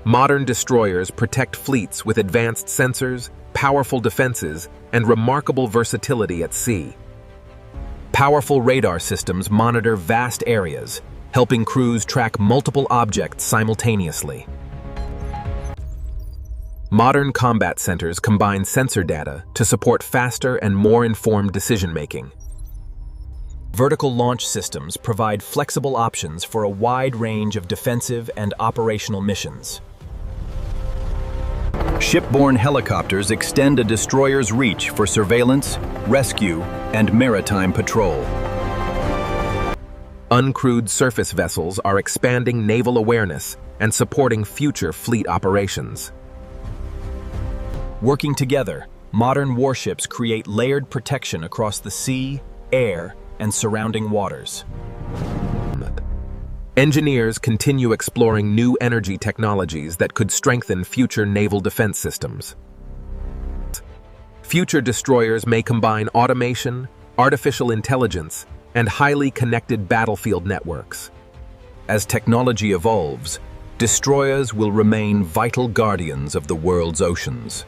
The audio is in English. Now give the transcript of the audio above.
Modern destroyers protect fleets with advanced sensors, powerful defenses, and remarkable versatility at sea. Powerful radar systems monitor vast areas, helping crews track multiple objects simultaneously. Modern combat centers combine sensor data to support faster and more informed decision-making. Vertical launch systems provide flexible options for a wide range of defensive and operational missions. Shipborne helicopters extend a destroyer's reach for surveillance, rescue, and maritime patrol. Uncrewed surface vessels are expanding naval awareness and supporting future fleet operations. Working together, modern warships create layered protection across the sea, air, and surrounding waters. Engineers continue exploring new energy technologies that could strengthen future naval defense systems. Future destroyers may combine automation, artificial intelligence, and highly connected battlefield networks. As technology evolves, destroyers will remain vital guardians of the world's oceans.